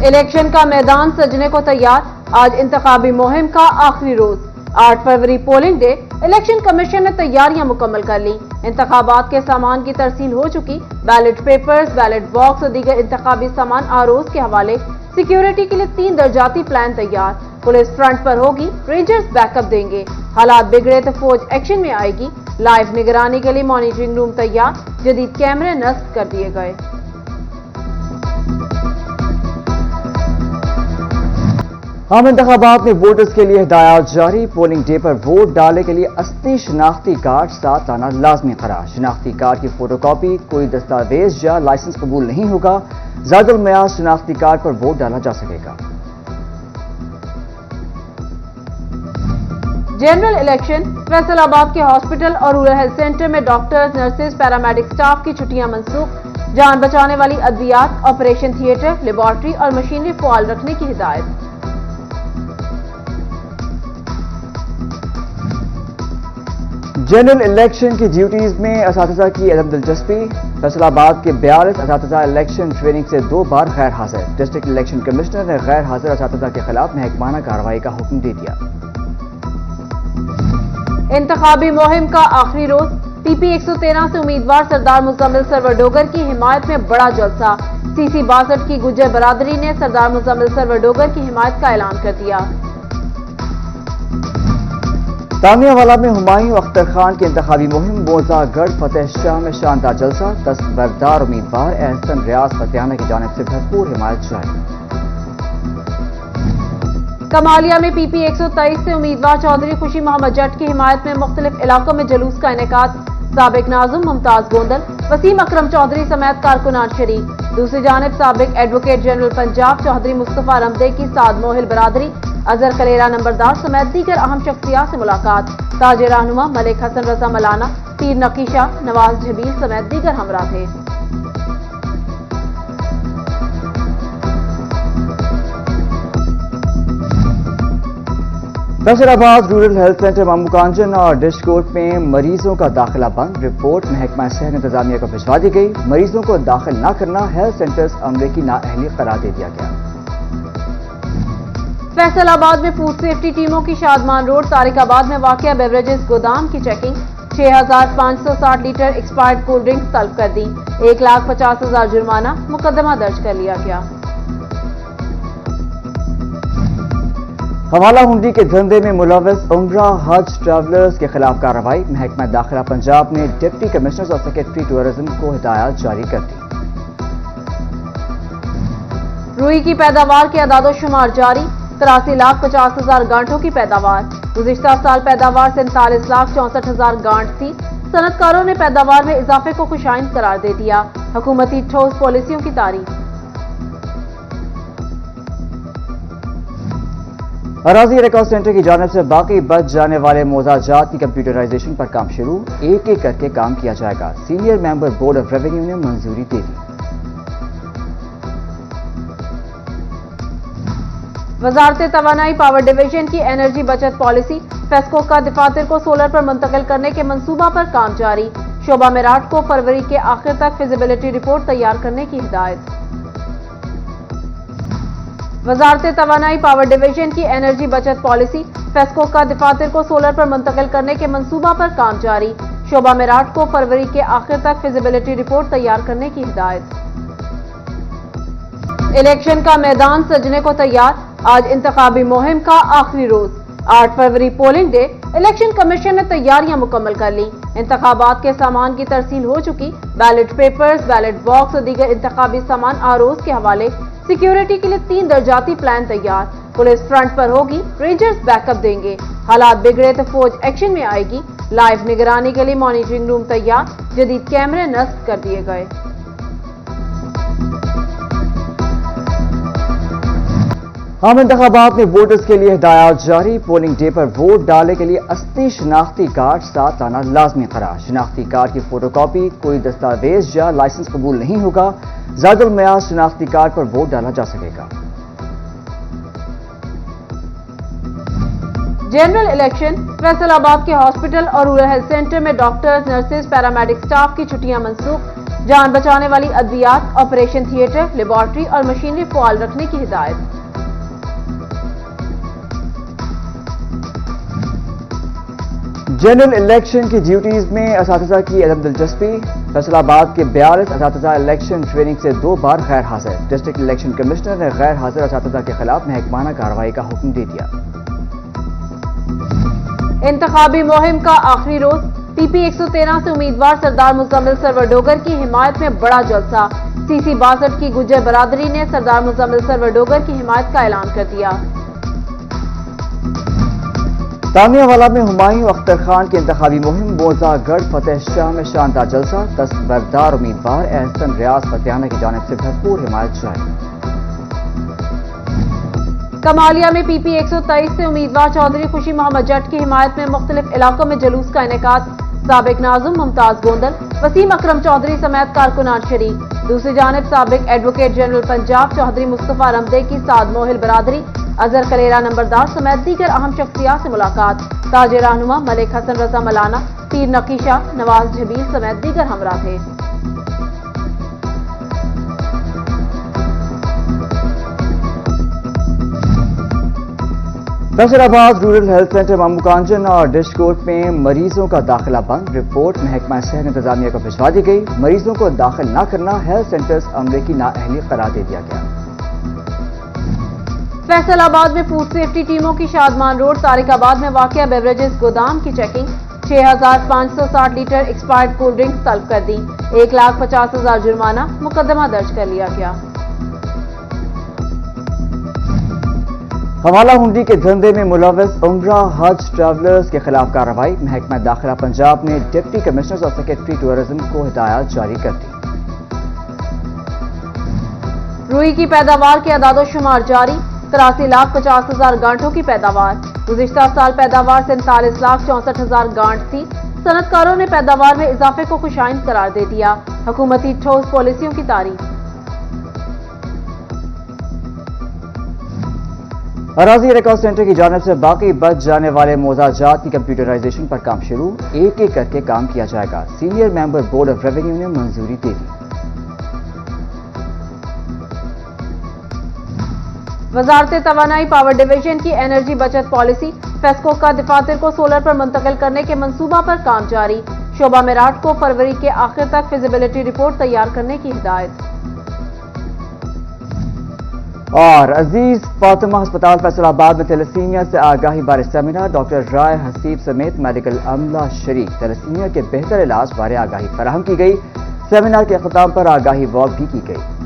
Election का मैदान सजने को तैयार, आज इंतखाबी मुहिम का आखिरी रोज। 8 फरवरी पोलिंग डे। इलेक्शन कमीशन ने तैयारियां मुकम्मल कर ली। इंतखाबात के सामान की तरसील हो चुकी। बैलेट पेपर्स, बैलेट बॉक्स और दीगर इंतखाबी सामान आरोज के हवाले। सिक्योरिटी के लिए 3 दर्जाती प्लान तैयार। पुलिस फ्रंट पर होगी, रेंजर्स बैकअप देंगे। हालात बिगड़े तो फौज एक्शन में आएगी। लाइव निगरानी के लिए मॉनिटरिंग रूम तैयार। जदीद कैमरे नस्ब कर दिए गए। आम इंतखाबात में वोटर्स के लिए हिदायत जारी। पोलिंग डे पर वोट डालने के लिए असली शनाख्ती कार्ड साथ लाना लाजमी करार। शनाख्ती कार्ड की फोटोकॉपी, कोई दस्तावेज या लाइसेंस कबूल नहीं होगा। ज़ायदुल मयार शनाख्ती कार्ड पर वोट डाला जा सकेगा। General election. फैसलाबाद के हॉस्पिटल और रूरल हेल्थ सेंटर में डॉक्टर्स, नर्सेज, पैरामेडिक स्टाफ की छुट्टियां मंसूख। जान बचाने वाली अद्वियात, ऑपरेशन थिएटर, लेबॉर्ट्री और मशीनरी फआल रखने की हिदायत। जनरल इलेक्शन की ड्यूटीज में असातिज़ा की अदम दिलचस्पी। फैसलाबाद के 42 असातिज़ा इलेक्शन ट्रेनिंग से 2 बार गैर हाजिर। डिस्ट्रिक्ट इलेक्शन कमिश्नर ने गैर हाजिर असातिज़ा के खिलाफ महकमाना कार्रवाई का हुक्म दे दिया। इंतखाबी मुहिम का आखिरी रोज। पीपी 113 से उम्मीदवार सरदार मुजम्मिल सरवर डोगर की हिमायत में बड़ा जलसा। सीसी 62 की गुज्जर बरादरी ने सरदार मुजम्मिल सरवर डोगर की हिमायत का ऐलान कर दिया। तामियावाला में हुमायूं अख्तर खान की इंतखाबी मुहिम। मोजागढ़ फतेह शाह में शानदार जलसा। दस्तबरदार उम्मीदवार एहसन रियाज फतेहाना की जानिब से भरपूर हिमायत जारी। कमालिया में पीपी 123 से उम्मीदवार चौधरी खुशी मोहम्मद जट की हिमायत में मुख्तलिफ इलाकों में जुलूस का इनेकाद। साबिक नाजुम मुमताज गोंदल, वसीम अकरम चौधरी समेत कारकुनान शरीक। दूसरी जानिब साबिक एडवोकेट जनरल पंजाब चौधरी मुस्तफा रमदे की साद मोहिल बरादरी, अजहर कलेरा नंबरदार समेत दीगर अहम शख्सियात से मुलाकात। ताज रहनुमा मलिक हसन रजा मलाना, पीर नकीशा, नवाज जबील समेत दीगर हमरा थे। फैसलाबाद रूरल हेल्थ सेंटर मामूकांजन और डिश कोर्ट में मरीजों का दाखिला बंद। रिपोर्ट महकमा सेहत इंतजामिया को भिजवा दी गई। मरीजों को दाखिल न करना हेल्थ सेंटर्स अमले की नाअहली करार दे दिया गया। फैसलाबाद में फूड सेफ्टी टीमों की शादमान रोड तारिकाबाद में वाक़िया बेवरेजेस गोदाम की checking. 6560 litre expired cold drinks तलब कर दी। 1,50,000 जुर्माना। मुकदमा दर्ज कर लिया गया। हवाला हुंडी के धंधे में मुलव्वस उम्रा हज ट्रैवलर्स के खिलाफ कार्रवाई। महकमा दाखिला पंजाब ने डिप्टी कमिश्नर और सेक्रेटरी टूरिज्म को हिदायत जारी कर दी। रुई की पैदावार के अदादोशुमार जारी। 83,50,000 गांठों की पैदावार। गुज़िश्ता साल पैदावार 47,64,000 गांठ थी। सनतकारों ने पैदावार में इजाफे को खुशाइंद करार दे दिया। हुकूमती ठोस पॉलिसियों की तारीफ। अराजी रिकॉर्ड सेंटर की जानिब से बाकी बच जाने वाले मोजाजात की कंप्यूटराइजेशन पर काम शुरू। एक एक करके काम किया जाएगा। Senior member board of revenue ने मंजूरी दे दी। वजारत तवानाई पावर डिवीजन की एनर्जी बचत पॉलिसी। फेस्को का दफातर को सोलर पर मुंतकिल करने के मंसूबा पर काम जारी। शोबा मेराट को फरवरी के आखिर तक फिजिबिलिटी रिपोर्ट तैयार करने की हिदायत। वजारत तवानाई पावर डिवीजन की एनर्जी बचत पॉलिसी। फेस्को का दफातर को सोलर पर मुंतकिल करने के मंसूबा पर काम जारी। शोबा मेराट को फरवरी के आखिर तक फिजिबिलिटी रिपोर्ट तैयार करने की हिदायत। इलेक्शन का मैदान सजने को तैयार, आज इंतखाबी मुहिम का आखिरी रोज। 8 फरवरी पोलिंग डे। इलेक्शन कमीशन ने तैयारियां मुकम्मल कर ली। इंतखाबात के सामान की तरसील हो चुकी। बैलेट पेपर्स, बैलेट बॉक्स और दीगर इंतखाबी सामान आरोज के हवाले। सिक्योरिटी के लिए 3 दर्जाती प्लान तैयार। पुलिस फ्रंट पर होगी, रेंजर्स बैकअप देंगे। हालात बिगड़े तो फौज एक्शन में आएगी। लाइव निगरानी के लिए मॉनिटरिंग रूम तैयार। जदीद कैमरे नस्ब कर दिए गए। आम इंतखाबात में वोटर्स के लिए हिदायत जारी। पोलिंग डे पर वोट डालने के लिए असली शनाख्ती कार्ड साथ लाना लाजमी करार। शनाख्ती कार्ड की फोटोकॉपी, कोई दस्तावेज या लाइसेंस कबूल नहीं होगा। ज़ायदुल मयार शनाख्ती कार्ड पर वोट डाला जा सकेगा। General election. फैसलाबाद के हॉस्पिटल और रूरल हेल्थ सेंटर में डॉक्टर्स, नर्सेज, पैरामेडिक स्टाफ की छुट्टियां मंसूख। جان بچانے والی ادویات، آپریشن تھیٹر، لیبارٹری اور مشینری فعال رکھنے کی ہدایت۔ جنرل الیکشن کی ڈیوٹیز میں اساتذہ کی عدم دلچسپی، فیصل آباد کے 42 اساتذہ الیکشن ٹریننگ سے 2 بار غیر حاضر، ڈسٹرکٹ الیکشن کمشنر نے غیر حاضر اساتذہ کے خلاف محکمانہ کارروائی کا حکم دے دیا۔ انتخابی مہم کا آخری روز، پی پی 113 سے امیدوار سردار مزمل سرور ڈوگر کی حمایت میں بڑا جلسہ، سی سی 62 کی گجر برادری نے سردار مزمل سرور ڈوگر کی حمایت کا اعلان کر دیا۔ تانیہ والا میں ہمایوں اختر خان کی انتخابی مہم، موزہ گڑھ فتح شاہ میں شاندار جلسہ، دستبردار امیدوار احسن ریاض فتیانہ کی جانب سے بھرپور حمایت جاری۔ کمالیہ میں پی پی 123 سے امیدوار چودھری خوشی محمد جٹ کی حمایت میں مختلف علاقوں میں جلوس کا انعقاد، سابق ناظم ممتاز گوندل، وسیم اکرم چودھری سمیت کارکنان شریک۔ دوسری جانب سابق ایڈوکیٹ جنرل پنجاب چودھری مصطفیٰ رمدے کی سعد موہل برادری، اظہر کلیرا نمبردار سمیت دیگر اہم شخصیات سے ملاقات، تاج رہنما ملک حسن رضا ملانہ، پیر نقی شاہ، نواز جھبیل سمیت دیگر ہمراہ تھے۔ فیصل آباد رورل ہیلتھ سینٹر مامو کانجن اور ڈش کورٹ میں مریضوں کا داخلہ بند، رپورٹ محکمہ صحت انتظامیہ کو بھجوا دی گئی، مریضوں کو داخل نہ کرنا ہیلتھ سینٹرز عملے کی نااہلی قرار دے دیا گیا۔ فیصل آباد میں فوڈ سیفٹی ٹیموں کی شادمان روڈ طارق آباد میں واقع بیوریجز گودام کی checking, 6560 litre expired cold drinks طلب کر دی، 1,50,000 جرمانہ، مقدمہ درج کر لیا گیا۔ حوالہ ہنڈی کے دھندے میں ملوث عمرہ حج ٹریولرز کے خلاف کارروائی، محکمہ داخلہ پنجاب نے ڈپٹی کمشنر اور سیکرٹری ٹورزم کو ہدایات جاری کر دی۔ روئی کی پیداوار کے اعداد و شمار جاری، 83,50,000 گانٹھوں کی پیداوار، گزشتہ سال پیداوار 47,64,000 گانٹھ تھی۔ صنعت کاروں نے پیداوار میں اضافے کو خوش آئند قرار دے دیا، حکومتی ٹھوس پالیسیوں کی تعریف۔ اراضی ریکارڈ سینٹر کی جانب سے باقی بچ جانے والے موضوع جات کی کمپیوٹرائزیشن پر کام شروع، ایک ایک کر کے کام کیا جائے گا، senior member board of revenue نے منظوری دے دی۔ وزارت توانائی پاور ڈویژن کی انرجی بچت پالیسی، فیسکو کا دفاتر کو سولر پر منتقل کرنے کے منصوبہ پر کام جاری، شعبہ میرٹھ کو فروری کے آخر تک فیزیبلٹی رپورٹ تیار کرنے کی ہدایت۔ اور عزیز فاطمہ ہسپتال فیصل آباد میں تیلیسیمیا سے آگاہی بارے سیمینار، ڈاکٹر رائے حسیب سمیت میڈیکل عملہ شریک، تیلیسیمیا کے بہتر علاج بارے آگاہی فراہم کی گئی، سیمینار کے اختتام پر آگاہی واک بھی کی گئی۔